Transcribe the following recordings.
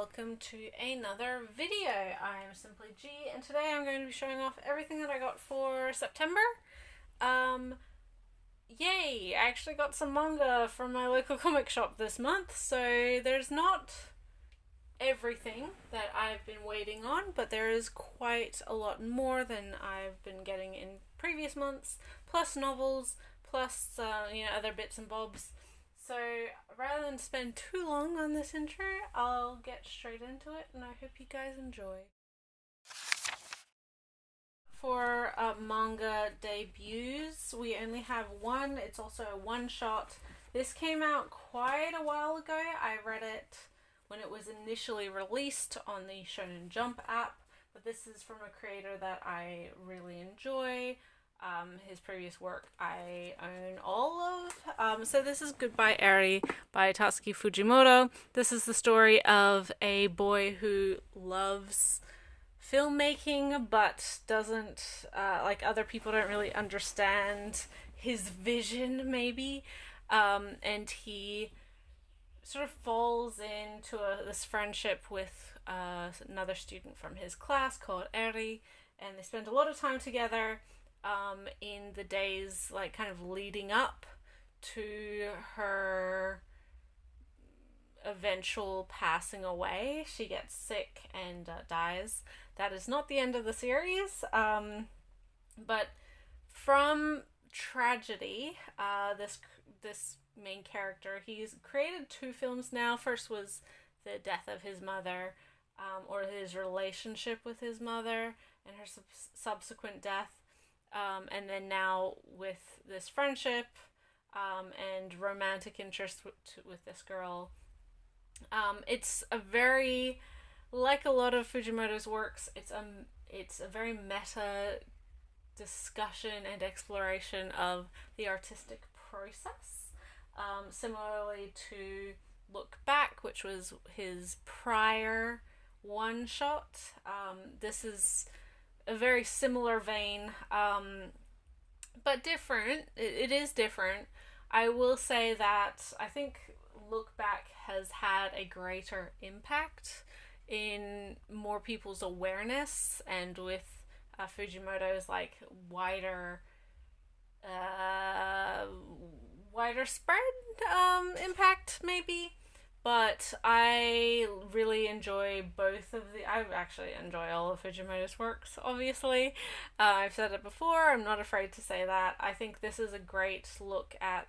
welcome to another video. I am Simply G, and today I'm going to be showing off everything that I got for September. Yay! I actually got some manga from my local comic shop this month, so there's not everything that I've been waiting on, but there is quite a lot more than I've been getting in previous months, plus novels, plus other bits and bobs. So rather than spend too long on this intro, I'll get straight into it, and I hope you guys enjoy. For manga debuts, we only have one. It's also a one-shot. This came out quite a while ago. I read it when it was initially released on the Shonen Jump app, but this is from a creator that I really enjoy. His previous work I own all of. So this is Goodbye Eri by Tatsuki Fujimoto. This is the story of a boy who loves filmmaking but doesn't, like other people don't really understand his vision maybe. And he sort of falls into this friendship with another student from his class called Eri, and they spend a lot of time together. In the days kind of leading up to her eventual passing away. She gets sick and dies. That is not the end of the series, but from tragedy, this main character, he's created two films now. First was the death of his mother, or his relationship with his mother and her subsequent death. And then now with this friendship and romantic interest with this girl. It's a very, like a lot of Fujimoto's works, it's a very meta discussion and exploration of the artistic process. Similarly to Look Back, which was his prior one-shot. This is a very similar vein, but different. It is different. I will say that I think Look Back has had a greater impact in more people's awareness, and with Fujimoto's wider spread impact maybe. But I really enjoy both of I actually enjoy all of Fujimoto's works, obviously. I've said it before, I'm not afraid to say that. I think this is a great look at,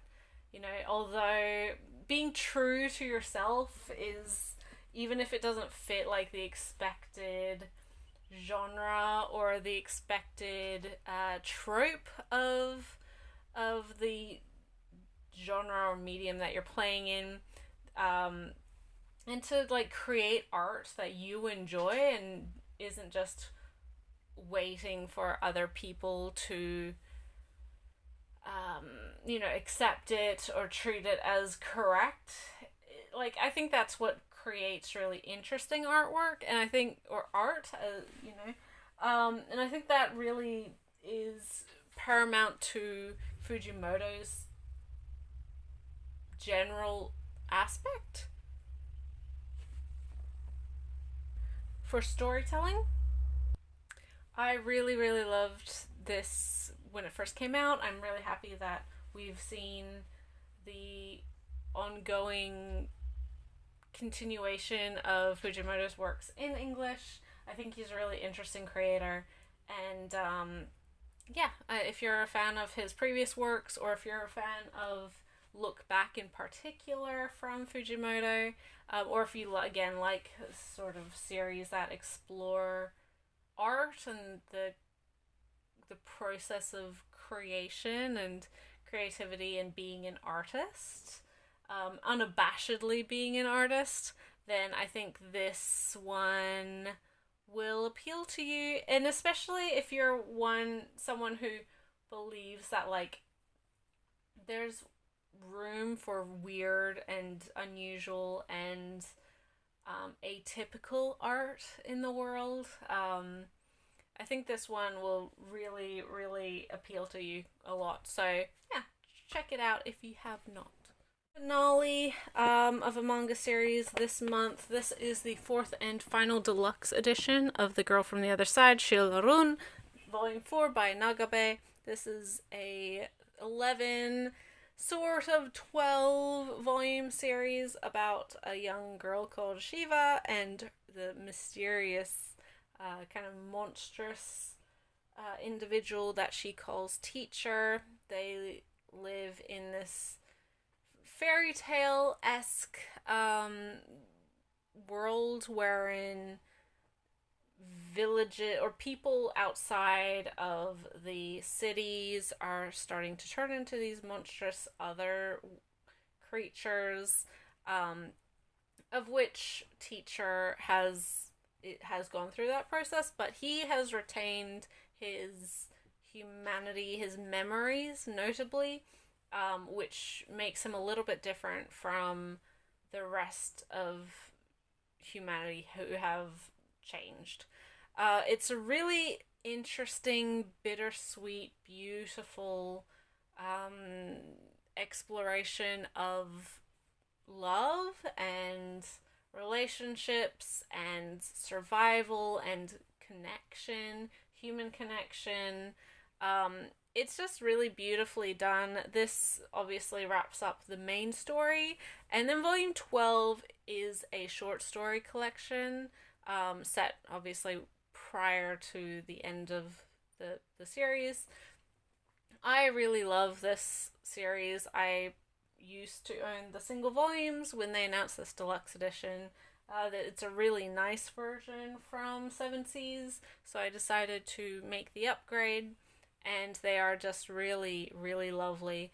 although being true to yourself is, even if it doesn't fit the expected genre or the expected trope of the genre or medium that you're playing in, and to create art that you enjoy and isn't just waiting for other people to accept it or treat it as correct. I think that's what creates really interesting artwork, and I think and I think that really is paramount to Fujimoto's general aspect for storytelling. I really loved this when it first came out. I'm really happy that we've seen the ongoing continuation of Fujimoto's works in English. I think he's a really interesting creator, and if you're a fan of his previous works, or if you're a fan of Look Back in particular from Fujimoto, or if you again like sort of series that explore art and the process of creation and creativity and being an artist, unabashedly being an artist, then I think this one will appeal to you. And especially if you're someone who believes that there's room for weird and unusual and atypical art in the world. I think this one will really appeal to you a lot. So yeah, check it out if you have not. Finale of a manga series this month. This is the fourth and final deluxe edition of The Girl from the Other Side, Shilarun, Volume 4 by Nagabe. This is a 11, sort of 12 volume series about a young girl called Shiva and the mysterious, kind of monstrous individual that she calls Teacher. They live in this fairy tale esque world wherein villages or people outside of the cities are starting to turn into these monstrous other creatures, of which Teacher has gone through that process, but he has retained his humanity, his memories, notably, which makes him a little bit different from the rest of humanity who have changed. It's a really interesting, bittersweet, beautiful exploration of love and relationships and survival and connection, human connection. It's just really beautifully done. This obviously wraps up the main story, and then volume 12 is a short story collection, set obviously prior to the end of the series. I really love this series. I used to own the single volumes when they announced this deluxe edition. It's a really nice version from Seven Seas, so I decided to make the upgrade, and they are just really, really lovely.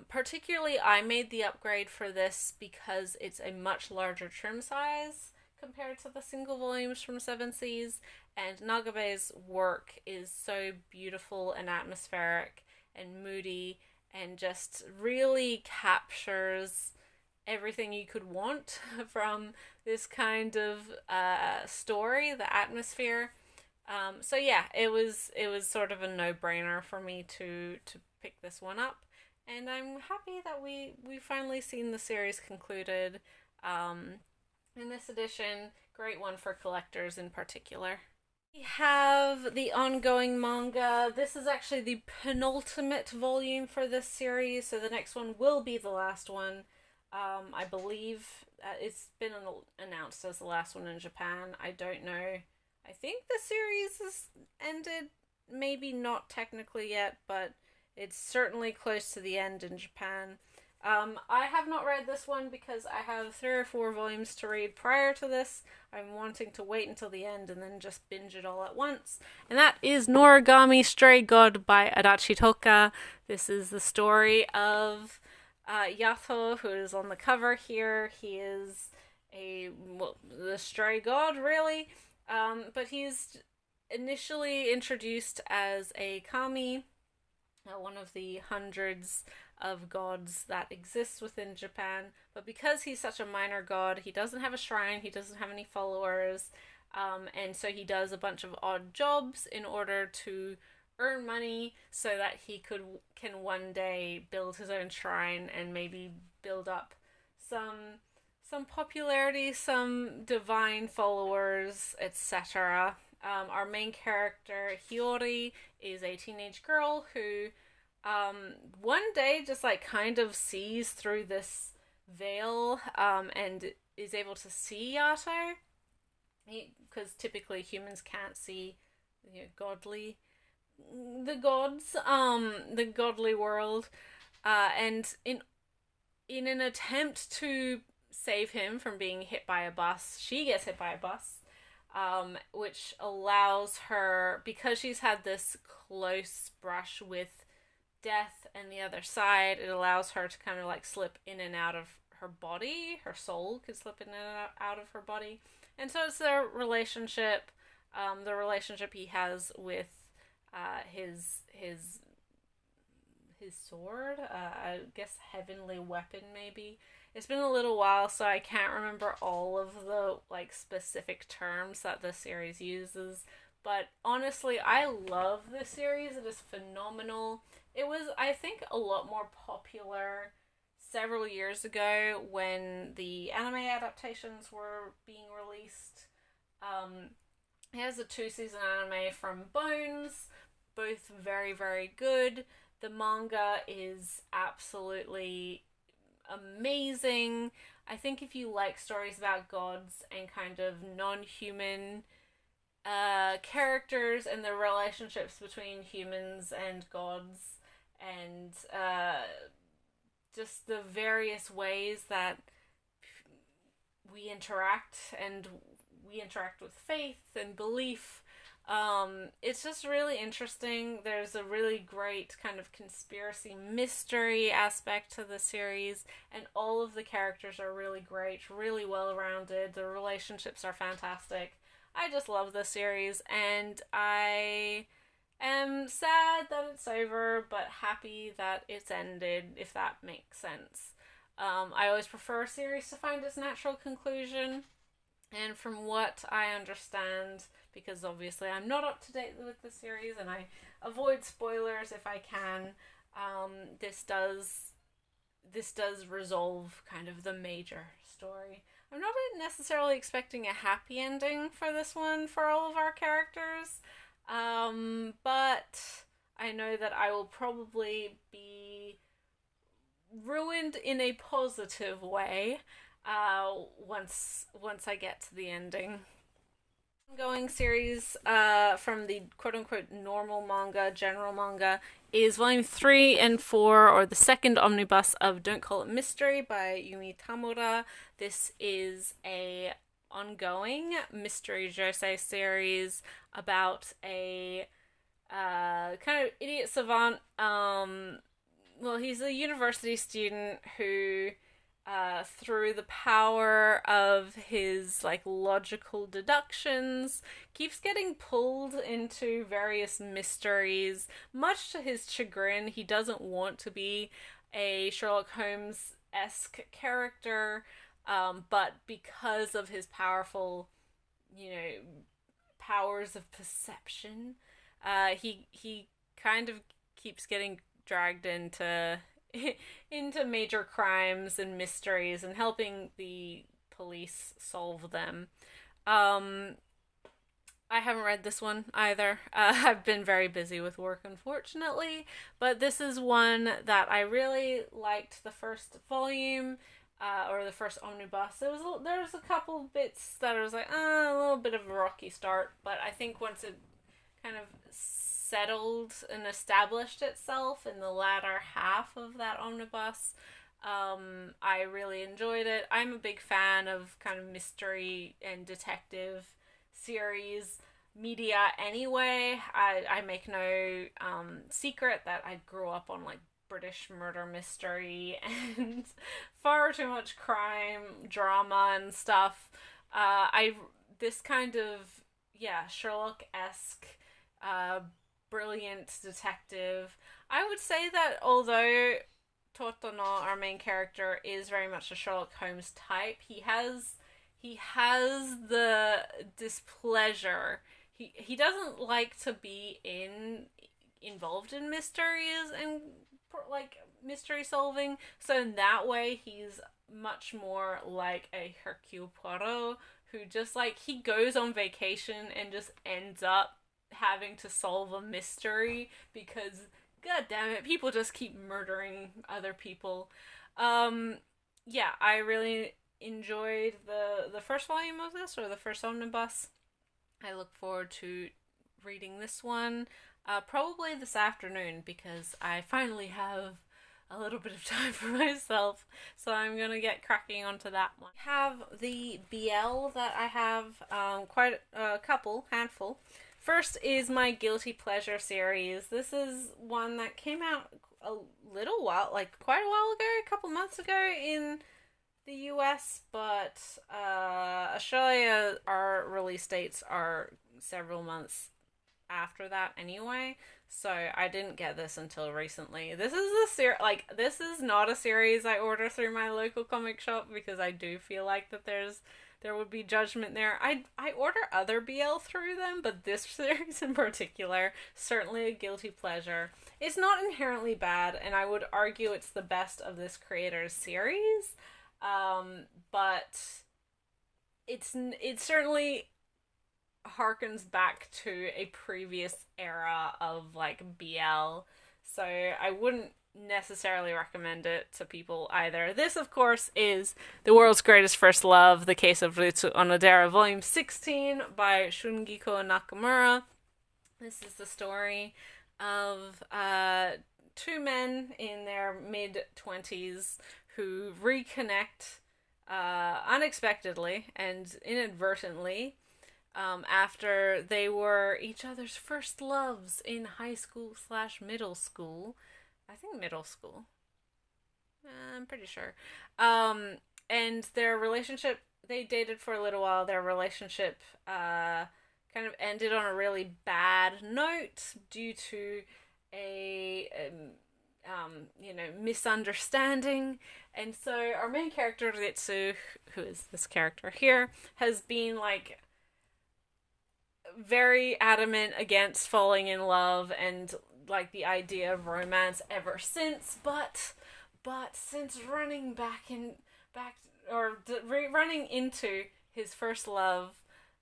Particularly, I made the upgrade for this because it's a much larger trim size compared to the single volumes from Seven Seas, and Nagabe's work is so beautiful and atmospheric and moody and just really captures everything you could want from this kind of story, the atmosphere. So yeah, it was sort of a no-brainer for me to pick this one up, and I'm happy that we finally seen the series concluded. In this edition, great one for collectors in particular. We have the ongoing manga. This is actually the penultimate volume for this series, so the next one will be the last one. I believe it's been announced as the last one in Japan. I don't know. I think the series is ended. Maybe not technically yet, but it's certainly close to the end in Japan. I have not read this one because I have 3 or 4 volumes to read prior to this. I'm wanting to wait until the end and then just binge it all at once. And that is Noragami Stray God by Adachi Toka. This is the story of Yato, who is on the cover here. He is the stray god, really. But he's initially introduced as a kami, one of the hundreds of gods that exists within Japan. But because he's such a minor god, he doesn't have a shrine, he doesn't have any followers, and so he does a bunch of odd jobs in order to earn money so that he can one day build his own shrine and maybe build up some popularity, some divine followers, etc. Our main character, Hiyori, is a teenage girl who one day just like kind of sees through this veil and is able to see Yato, because typically humans can't see the gods, the godly world, and in an attempt to save him from being hit by a bus, she gets hit by a bus, which allows her, because she's had this close brush with death and the other side, it allows her to kind of like slip in and out of her body. Her soul could slip in and out of her body, and so it's their relationship, the relationship he has with his sword, I guess heavenly weapon maybe. It's been a little while, so I can't remember all of the like specific terms that the series uses. But honestly, I love this series. It is phenomenal. It was, I think, a lot more popular several years ago when the anime adaptations were being released. Here's a 2-season anime from Bones, both very, very good. The manga is absolutely amazing. I think if you like stories about gods and kind of non-human characters and the relationships between humans and gods, and just the various ways that we interact, and we interact with faith and belief. It's just really interesting. There's a really great kind of conspiracy mystery aspect to the series, and all of the characters are really great, really well rounded. The relationships are fantastic. I just love this series, and I am sad that it's over, but happy that it's ended, if that makes sense. I always prefer a series to find its natural conclusion, and from what I understand, because obviously I'm not up to date with the series and I avoid spoilers if I can, this does resolve kind of the major story. I'm not necessarily expecting a happy ending for this one for all of our characters, but I know that I will probably be ruined in a positive way once I get to the ending. Ongoing series from the quote-unquote normal manga, general manga, is volume 3 and 4, or the second omnibus of Don't Call It Mystery by Yumi Tamura. This is a ongoing mystery josei series about a kind of idiot savant. Well, he's a university student who, through the power of his like logical deductions, keeps getting pulled into various mysteries. Much to his chagrin, he doesn't want to be a Sherlock Holmes-esque character, but because of his powerful, powers of perception, he kind of keeps getting dragged into major crimes and mysteries and helping the police solve them. I haven't read this one either. I've been very busy with work, unfortunately, but this is one that I really liked. The first volume, or the first omnibus, there was a couple bits that I was like, a little bit of a rocky start, but I think once it kind of settled and established itself in the latter half of that omnibus, I really enjoyed it. I'm a big fan of kind of mystery and detective series media anyway. I make no secret that I grew up on like British murder mystery and far too much crime drama and stuff. This kind of Sherlock-esque brilliant detective. I would say that although Totono, our main character, is very much a Sherlock Holmes type, he has the displeasure. He doesn't like to be involved in mysteries and like mystery solving. So in that way, he's much more like a Hercule Poirot, who just like he goes on vacation and just ends up having to solve a mystery because god damn it, people just keep murdering other people. I really enjoyed the first volume of this, or the first omnibus. I look forward to reading this one probably this afternoon, because I finally have a little bit of time for myself, so I'm gonna get cracking onto that one. I have the BL that I have quite a handful. First is my Guilty Pleasure series. This is one that came out a little while, like quite a while ago, a couple months ago in the US, but Australia, our release dates are several months after that anyway, so I didn't get this until recently. This is this is not a series I order through my local comic shop, because I do feel like that there's there would be judgment there. I order other BL through them, but this series in particular, certainly a guilty pleasure. It's not inherently bad, and I would argue it's the best of this creator's series. But it certainly harkens back to a previous era of like BL, so I wouldn't necessarily recommend it to people either. This, of course, is The World's Greatest First Love, The Case of Ritsu Onodera, Volume 16 by Shungiko Nakamura. This is the story of two men in their mid-20s who reconnect unexpectedly and inadvertently after they were each other's first loves in high school / middle school. I think middle school. I'm pretty sure. And their relationship, they dated for a little while. Their relationship kind of ended on a really bad note due to a misunderstanding. And so our main character, Ritsu, who is this character here, has been like very adamant against falling in love and like the idea of romance ever since, but since running running into his first love,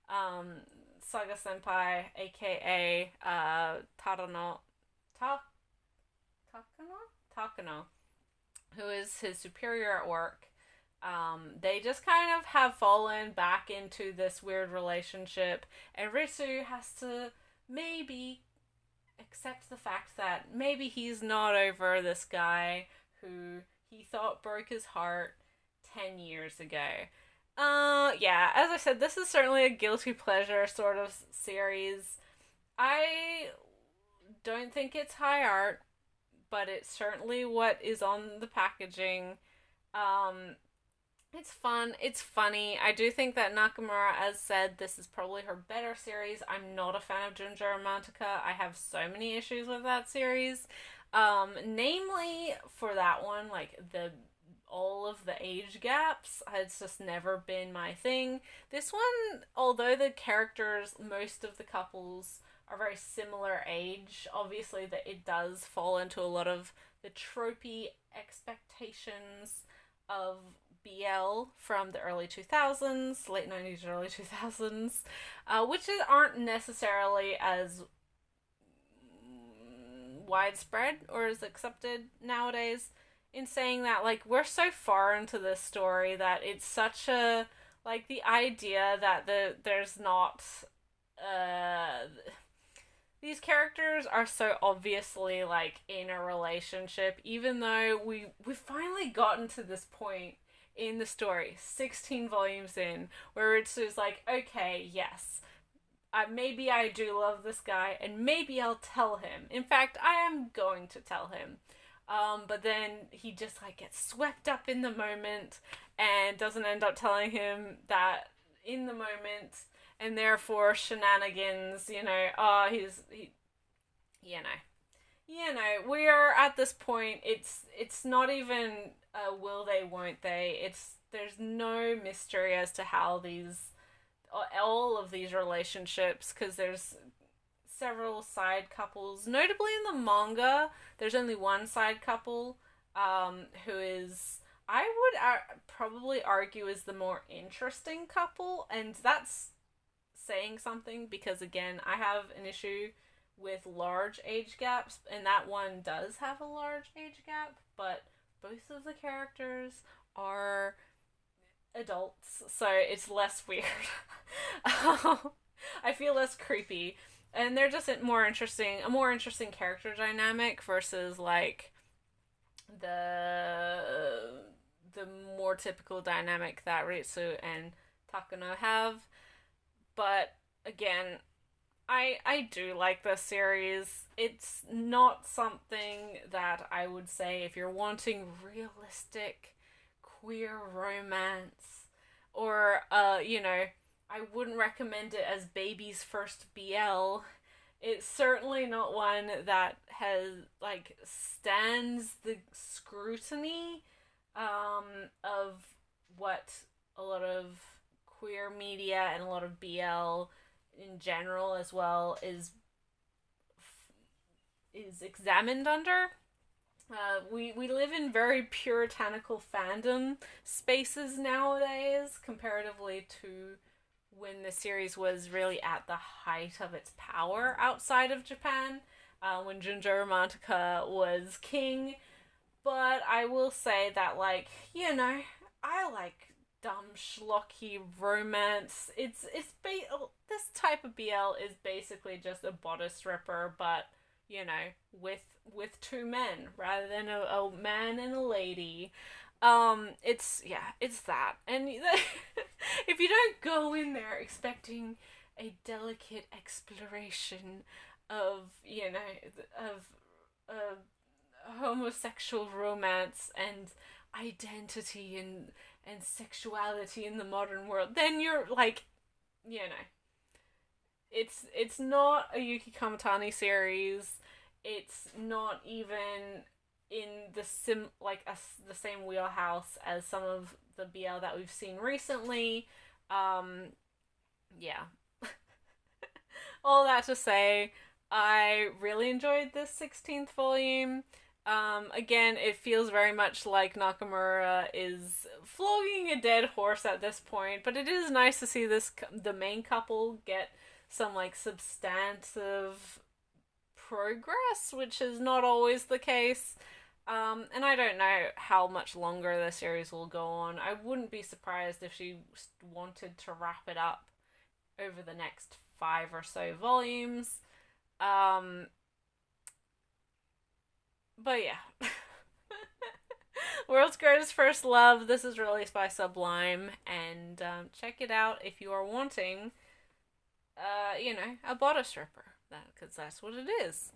Saga Senpai, aka Takano, who is his superior at work, they just kind of have fallen back into this weird relationship, and Ritsu has to maybe accept the fact that maybe he's not over this guy who he thought broke his heart 10 years ago. Yeah, as I said, this is certainly a guilty pleasure sort of series. I don't think it's high art, but it's certainly what is on the packaging. It's fun. It's funny. I do think that Nakamura, as said, this is probably her better series. I'm not a fan of Junjo Romantica. I have so many issues with that series. Namely, for that one, like, all of the age gaps has just never been my thing. This one, although the characters, most of the couples are very similar age, obviously that it does fall into a lot of the tropey expectations of BL from the early 2000s, late 90s, early 2000s, which aren't necessarily as widespread or as accepted nowadays. In saying that, like, we're so far into this story that it's such a, like, the idea that there's not, these characters are so obviously, like, in a relationship, even though we've finally gotten to this point in the story, 16 volumes in, where it's just like, okay, yes, maybe I do love this guy, and maybe I'll tell him. In fact, I am going to tell him. But then he just, like, gets swept up in the moment and doesn't end up telling him that in the moment, and therefore shenanigans, we are at this point, it's not even will they, won't they, there's no mystery as to how all of these relationships, because there's several side couples. Notably in the manga, there's only one side couple, who is, I would probably argue, is the more interesting couple, and that's saying something, because again, I have an issue with large age gaps, and that one does have a large age gap, but both of the characters are adults, so it's less weird. I feel less creepy. And they're just a more interesting character dynamic versus, like, the more typical dynamic that Ritsu and Takano have. But again, I do like this series. It's not something that I would say if you're wanting realistic queer romance, or I wouldn't recommend it as baby's first BL. It's certainly not one that has, like, stands the scrutiny of what a lot of queer media and a lot of BL in general as well is examined under. We live in very puritanical fandom spaces nowadays, comparatively to when the series was really at the height of its power outside of Japan, when Junjo Romantica was king. But I will say that, like, I like dumb schlocky romance. This type of BL is basically just a bodice ripper, but with two men rather than a man and a lady. It's that. And if you don't go in there expecting a delicate exploration of, of homosexual romance and identity and sexuality in the modern world, then you're like, it's not a Yuki Kamatani series. It's not even in the same wheelhouse as some of the BL that we've seen recently. Yeah. All that to say, I really enjoyed this 16th volume. Again, it feels very much like Nakamura is flogging a dead horse at this point, but it is nice to see the main couple get some like substantive progress, which is not always the case. And I don't know how much longer the series will go on. I wouldn't be surprised if she wanted to wrap it up over the next 5 or so volumes. But yeah. World's Greatest First Love. This is released by Sublime, and check it out if you are wanting, a bodice ripper. Because that's what it is.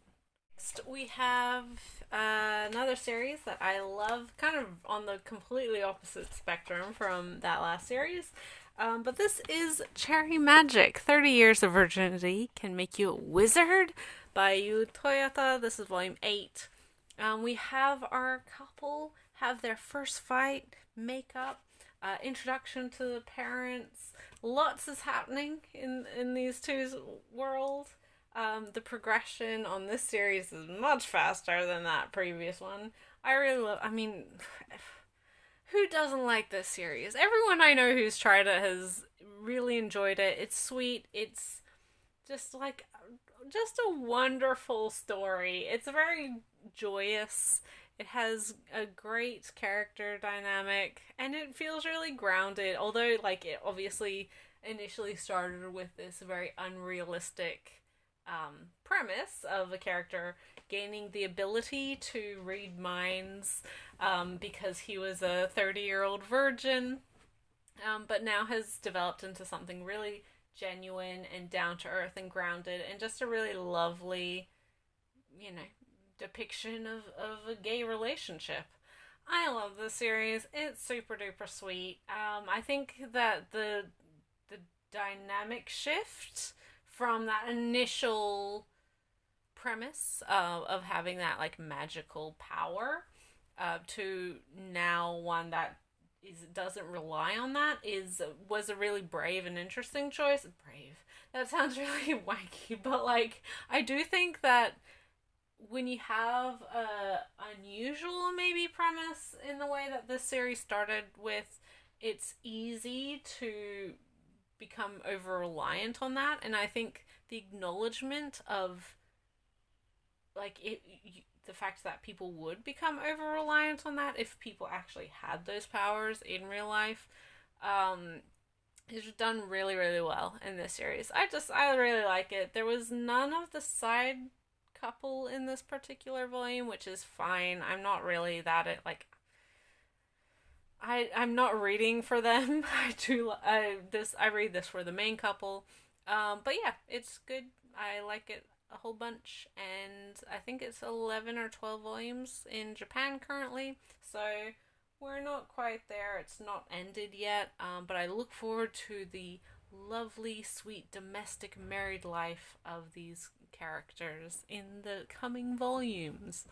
Next, we have another series that I love, kind of on the completely opposite spectrum from that last series. But this is Cherry Magic. 30 Years of Virginity Can Make You a Wizard by Yu Toyota. This is volume 8. We have our couple have their first fight, makeup, introduction to the parents. Lots is happening in these two's world. The progression on this series is much faster than that previous one. Who doesn't like this series? Everyone I know who's tried it has really enjoyed it. It's sweet. It's just a wonderful story. It's very joyous. It has a great character dynamic, and it feels really grounded. Although, it obviously initially started with this very unrealistic premise of a character gaining the ability to read minds because he was a 30-year-old virgin, but now has developed into something really genuine and down to earth and grounded, and just a really lovely, depiction of a gay relationship. I love this series. It's super duper sweet. I think that the dynamic shift from that initial premise of having that magical power to now one that doesn't rely on that was a really brave and interesting choice. Brave. That sounds really wanky, but I do think that when you have a unusual maybe premise in the way that this series started with, it's easy to become over reliant on that. And I think the acknowledgement of the fact that people would become over reliant on that if people actually had those powers in real life is done really, really well in this series. I really like it. There was none of the side couple in this particular volume, which is fine. I'm not really I'm not reading for them. I read this for the main couple. But yeah, it's good. I like it a whole bunch, and I think it's 11 or 12 volumes in Japan currently, so we're not quite there. It's not ended yet, but I look forward to the lovely, sweet domestic married life of these characters in the coming volumes.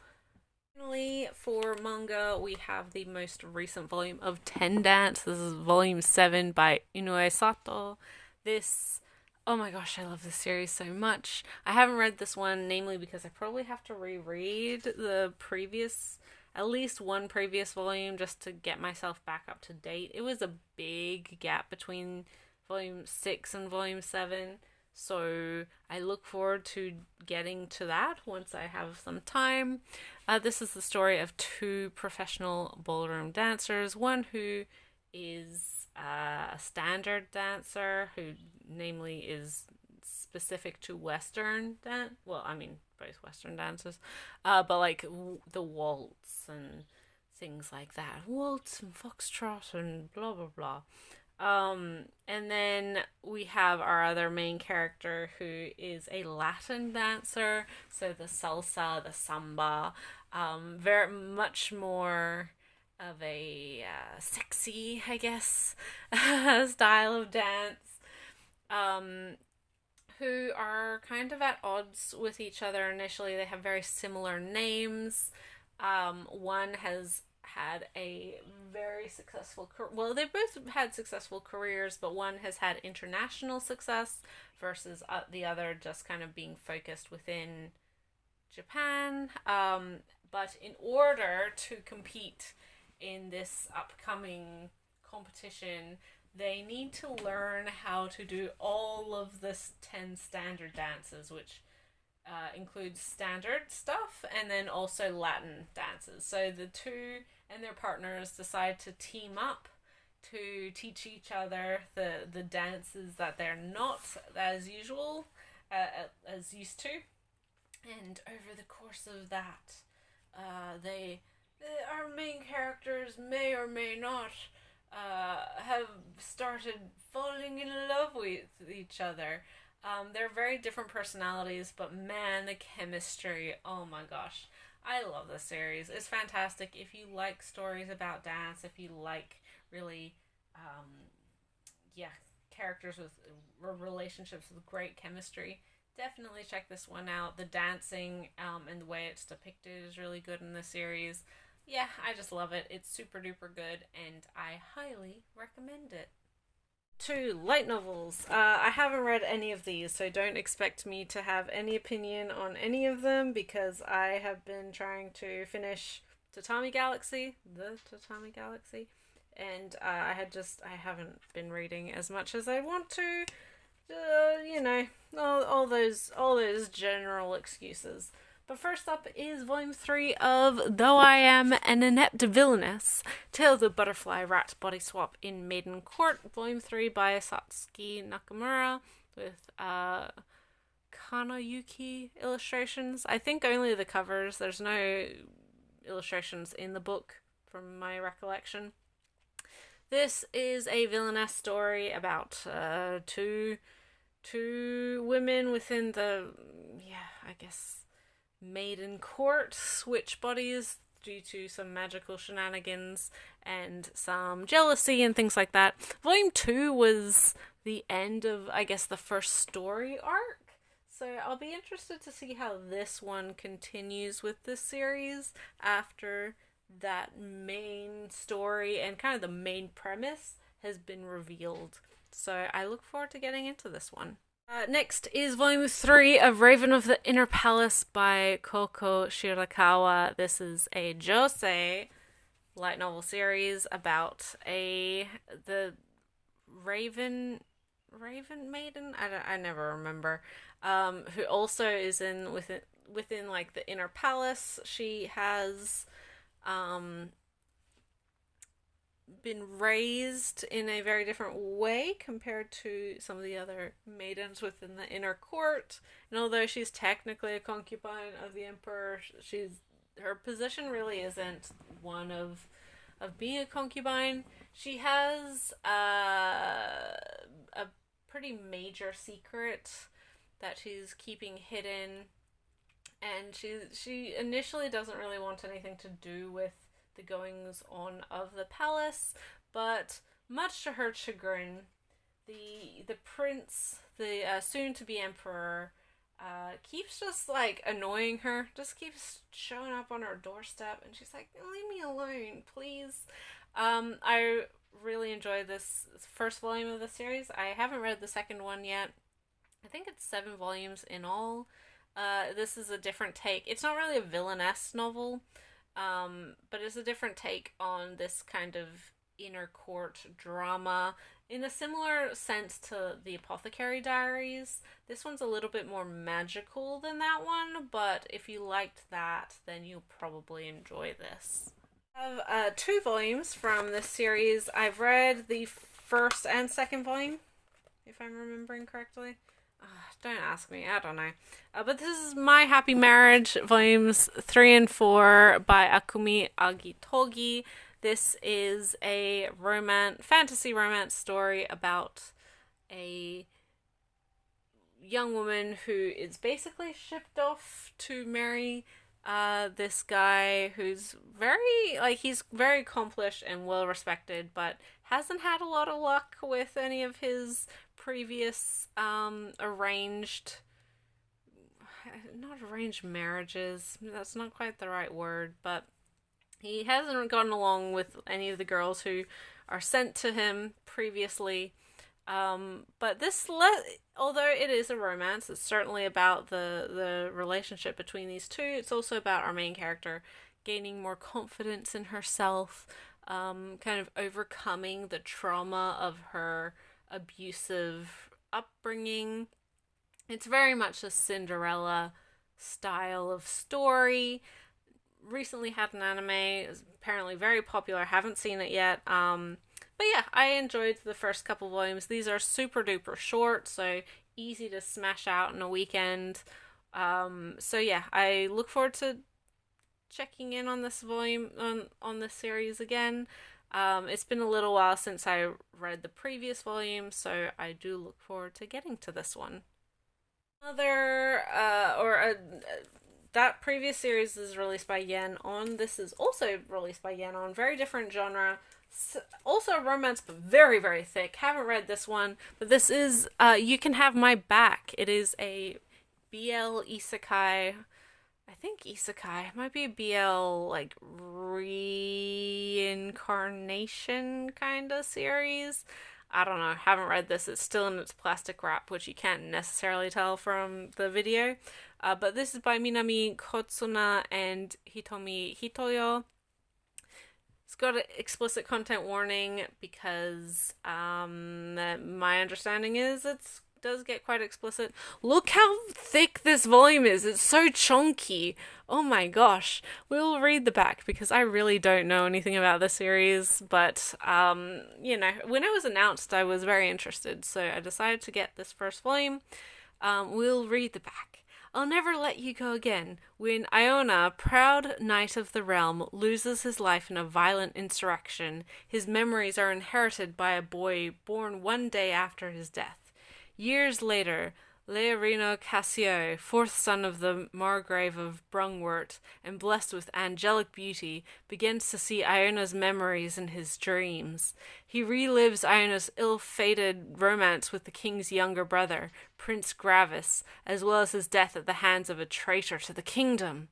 Finally, for manga, we have the most recent volume of Ten Dance. This is volume 7 by Inoue Sato. This, oh my gosh, I love this series so much. I haven't read this one, namely because I probably have to reread the previous, at least one previous volume, just to get myself back up to date. It was a big gap between volume 6 and volume 7. So I look forward to getting to that once I have some time. This is the story of two professional ballroom dancers. One who is a standard dancer, who namely is specific to Western dance. Well, I mean both Western dances, but like the waltz and things like that, waltz and foxtrot and blah blah blah. And then we have our other main character who is a Latin dancer, so the salsa, the samba, very much more of a sexy, I guess, style of dance. Um, who are kind of at odds with each other initially. They have very similar names. One has had a very successful well, they both had successful careers, but one has had international success versus the other just kind of being focused within Japan. But in order to compete in this upcoming competition, they need to learn how to do all of this 10 standard dances, which includes standard stuff and then also Latin dances. So the two and their partners decide to team up to teach each other the dances that they're not as usual, as used to. And over the course of that, they our main characters may or may not have started falling in love with each other. They're very different personalities, but man, the chemistry, oh my gosh. I love this series. It's fantastic. If you like stories about dance, if you like really, yeah, characters with relationships with great chemistry, definitely check this one out. The dancing and the way it's depicted is really good in the series. Yeah, I just love it. It's super duper good, and I highly recommend it. Two light novels. I haven't read any of these, so don't expect me to have any opinion on any of them because I have been trying to finish Tatami Galaxy, the Tatami Galaxy, and I haven't been reading as much as I want to. You know, all those general excuses. But first up is Volume 3 of Though I Am an Inept Villainess, Tales of Butterfly Rat Body Swap in Maiden Court, Volume 3 by Satsuki Nakamura, with Kanayuki illustrations. I think only the covers, there's no illustrations in the book, from my recollection. This is a villainess story about two women within the, I guess, Maiden Court switch bodies due to some magical shenanigans and some jealousy and things like that. Volume 2 was the end of, I guess, the first story arc. So I'll be interested to see how this one continues with this series after that main story and kind of the main premise has been revealed. So I look forward to getting into this one. Next is Volume 3 of Raven of the Inner Palace by Koko Shirakawa. This is a josei light novel series about the Raven Maiden. I never remember. Who also is within like the Inner Palace. She has been raised in a very different way compared to some of the other maidens within the inner court. And although she's technically a concubine of the emperor, her position really isn't one of being a concubine. She has a pretty major secret that she's keeping hidden, and she initially doesn't really want anything to do with the goings on of the palace, but much to her chagrin, the prince, the soon to be emperor, keeps just like annoying her, just keeps showing up on her doorstep, and she's like, leave me alone, please. I really enjoyed this first volume of the series. I haven't read the second one yet. I think it's 7 volumes in all. This is a different take. It's not really a villainess novel, but it's a different take on this kind of inner court drama in a similar sense to the Apothecary Diaries. This one's a little bit more magical than that one, but if you liked that, then you'll probably enjoy this. I have 2 volumes from this series. I've read the first and second volume, if I'm remembering correctly. Don't ask me, I don't know. But this is My Happy Marriage, volumes 3 and 4 by Akumi Agitogi. This is a fantasy romance story about a young woman who is basically shipped off to marry this guy who's he's very accomplished and well respected, but hasn't had a lot of luck with any of his previous not arranged marriages, that's not quite the right word, but he hasn't gotten along with any of the girls who are sent to him previously. But although it is a romance, it's certainly about the relationship between these two. It's also about our main character gaining more confidence in herself, kind of overcoming the trauma of her abusive upbringing. It's very much a Cinderella style of story. Recently had an anime, is apparently very popular. Haven't seen it yet. But yeah, I enjoyed the first couple volumes. These are super duper short, so easy to smash out in a weekend. So yeah, I look forward to checking in on this volume, on this series again. It's been a little while since I read the previous volume, so I do look forward to getting to this one. That previous series is released by Yen On. This is also released by Yen On. Very different genre. Also romance, but very, very thick. Haven't read this one, but this is You Can Have My Back. It is a BL isekai. I think isekai. It might be a BL, like, reincarnation kind of series. I don't know. Haven't read this. It's still in its plastic wrap, which you can't necessarily tell from the video. But this is by Minami Kotsuna and Hitomi Hitoyo. It's got an explicit content warning because my understanding is it does get quite explicit. Look how thick this volume is. It's so chunky. Oh my gosh. We'll read the back because I really don't know anything about the series, but when it was announced I was very interested, so I decided to get this first volume. We'll read the back. I'll never let you go again. When Iona, proud knight of the realm, loses his life in a violent insurrection, his memories are inherited by a boy born one day after his death. Years later, Leorino Cassio, fourth son of the Margrave of Brungwort and blessed with angelic beauty, begins to see Iona's memories in his dreams. He relives Iona's ill-fated romance with the king's younger brother, Prince Gravis, as well as his death at the hands of a traitor to the kingdom.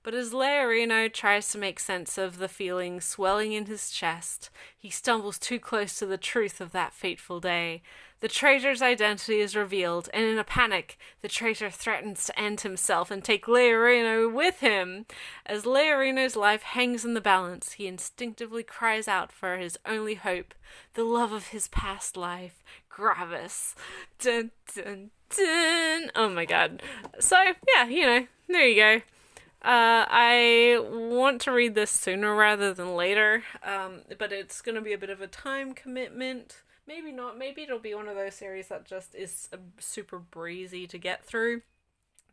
But as Leorino tries to make sense of the feelings swelling in his chest, he stumbles too close to the truth of that fateful day. The traitor's identity is revealed, and in a panic, the traitor threatens to end himself and take Leorino with him. As Leorino's life hangs in the balance, he instinctively cries out for his only hope, the love of his past life, Gravis. Dun, dun, dun. Oh my god. So, yeah, there you go. I want to read this sooner rather than later, but it's going to be a bit of a time commitment. Maybe not. Maybe it'll be one of those series that just is super breezy to get through.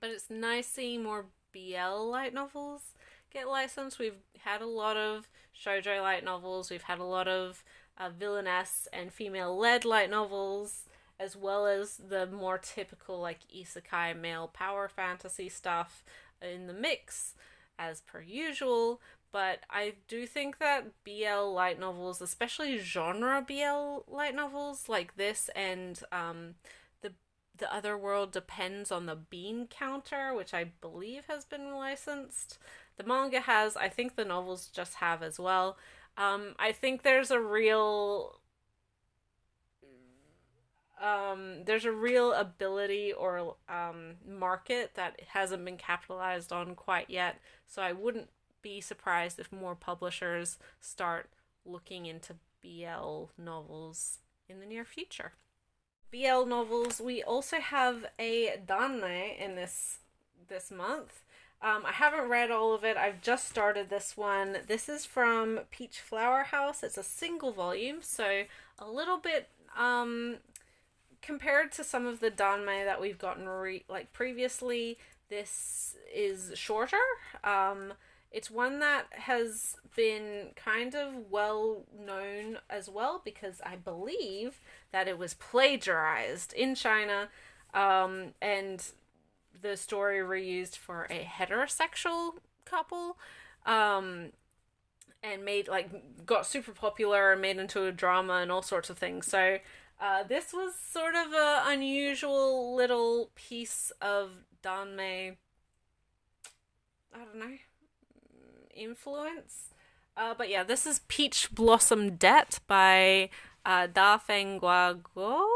But it's nice seeing more BL light novels get licensed. We've had a lot of shoujo light novels. We've had a lot of villainess and female-led light novels, as well as the more typical like isekai male power fantasy stuff in the mix, as per usual. But I do think that BL light novels, especially genre BL light novels like this and the other world depends on the bean counter, which I believe has been licensed. The manga has, I think the novels just have as well. I think there's a real ability or market that hasn't been capitalized on quite yet. So I wouldn't be surprised if more publishers start looking into BL novels in the near future. BL novels. We also have a danme in this month. I haven't read all of it. I've just started this one. This is from Peach Flower House. It's a single volume, so a little bit compared to some of the danme that we've gotten previously. This is shorter. It's one that has been kind of well known as well because I believe that it was plagiarized in China, and the story reused for a heterosexual couple, and got super popular and made into a drama and all sorts of things. So this was sort of a unusual little piece of danme, I don't know, influence. But yeah, this is Peach Blossom Debt by Da Feng Guo,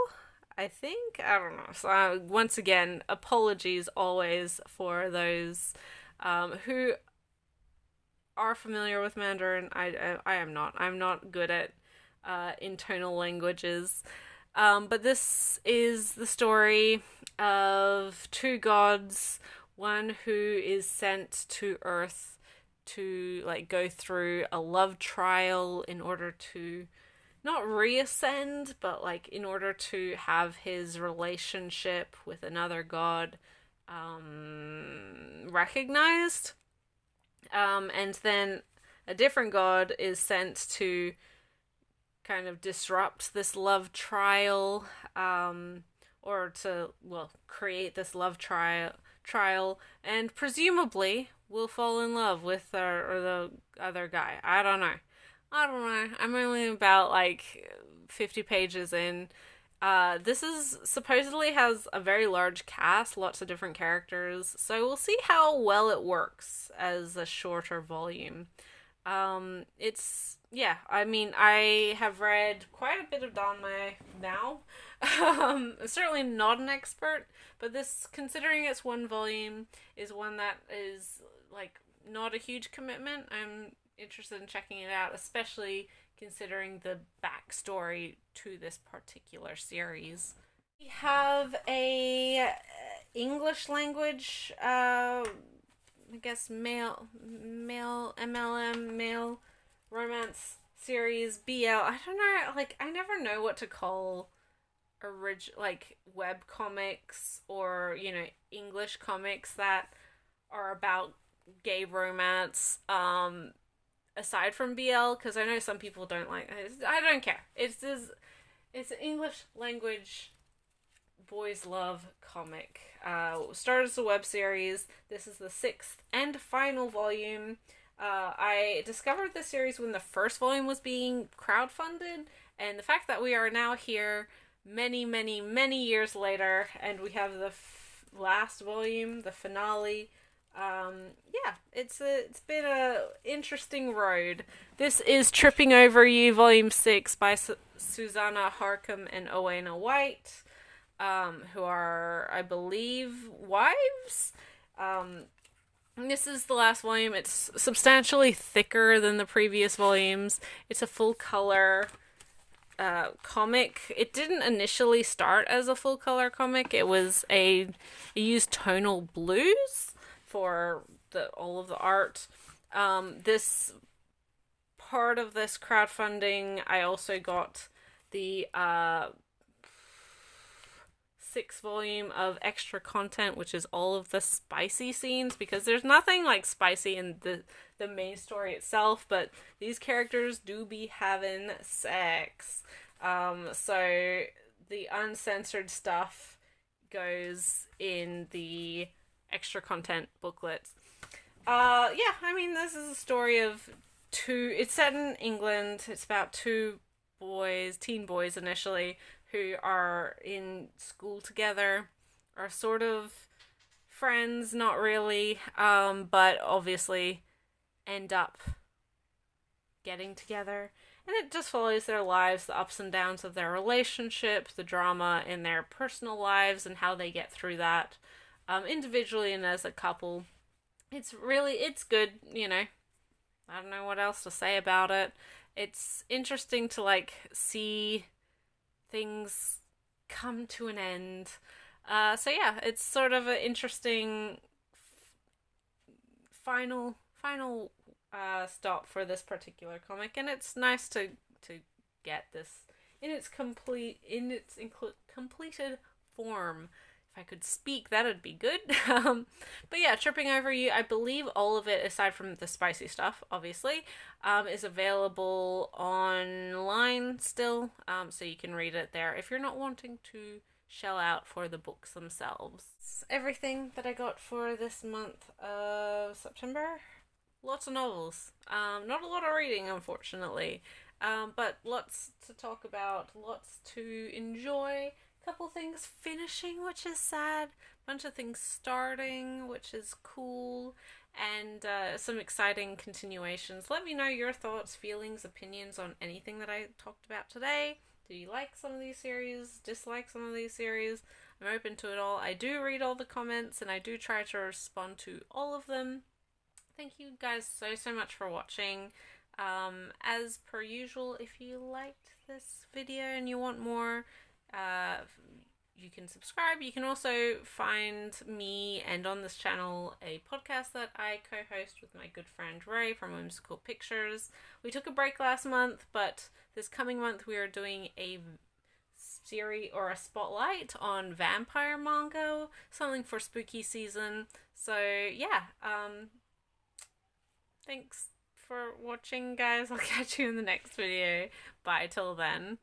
I think. I don't know. So once again, apologies always for those who are familiar with Mandarin. I am not. I'm not good at intonal languages. But this is the story of two gods, one who is sent to Earth to go through a love trial in order to not reascend, but in order to have his relationship with another god recognized. And then a different god is sent to kind of disrupt this love trial, or to create this love trial, and presumably will fall in love with the other guy. I don't know. I'm only about 50 pages in. This is supposedly has a very large cast, lots of different characters, so we'll see how well it works as a shorter volume. I have read quite a bit of danme now. I'm certainly not an expert, but this, considering it's one volume, is one that is not a huge commitment. I'm interested in checking it out, especially considering the backstory to this particular series. We have a English language, I guess male MLM male romance series, BL. I don't know, I never know what to call web comics or English comics that are about gay romance, aside from BL, because I know some people don't like it. I don't care. It's an English language boys love comic. Started as a web series. This is the 6th and final volume. I discovered this series when the first volume was being crowdfunded, and the fact that we are now here many, many, many years later, and we have the last volume, the finale. It's been a interesting road. This is Tripping Over You, Volume 6 by Susanna Harcum and Owena White, who are, I believe, wives. This is the last volume. It's substantially thicker than the previous volumes. It's a full color comic. It didn't initially start as a full color comic. It used tonal blues for all of the art. This part of this crowdfunding, I also got the 6th volume of extra content, which is all of the spicy scenes, because there's nothing spicy in the main story itself, but these characters do be having sex. So the uncensored stuff goes in the extra content booklets. This is a story of it's set in England. It's about two boys, teen boys initially, who are in school together are sort of friends, not really, but obviously end up getting together. And it just follows their lives, the ups and downs of their relationship, the drama in their personal lives, and how they get through that, individually and as a couple. It's good, you know. I don't know what else to say about it. It's interesting to like see things come to an end. So yeah, it's sort of an interesting final stop for this particular comic, and it's nice to get this in its completed form. If I could speak, that'd be good. But yeah, Tripping Over You, I believe all of it, aside from the spicy stuff, obviously, is available online still, so you can read it there if you're not wanting to shell out for the books themselves. It's everything that I got for this month of September. Lots of novels. Not a lot of reading, unfortunately, but lots to talk about, lots to enjoy. Couple things finishing, which is sad. Bunch of things starting, which is cool. And some exciting continuations. Let me know your thoughts, feelings, opinions on anything that I talked about today. Do you like some of these series? Dislike some of these series? I'm open to it all. I do read all the comments and I do try to respond to all of them. Thank you guys so much for watching. As per usual, if you liked this video and you want more, you can subscribe. You can also find me and on this channel a podcast that I co-host with my good friend Ray from Whimsical Pictures. We took a break last month, but this coming month we are doing a series or a spotlight on vampire manga, something for spooky season. So yeah, thanks for watching, guys. I'll catch you in the next video. Bye till then.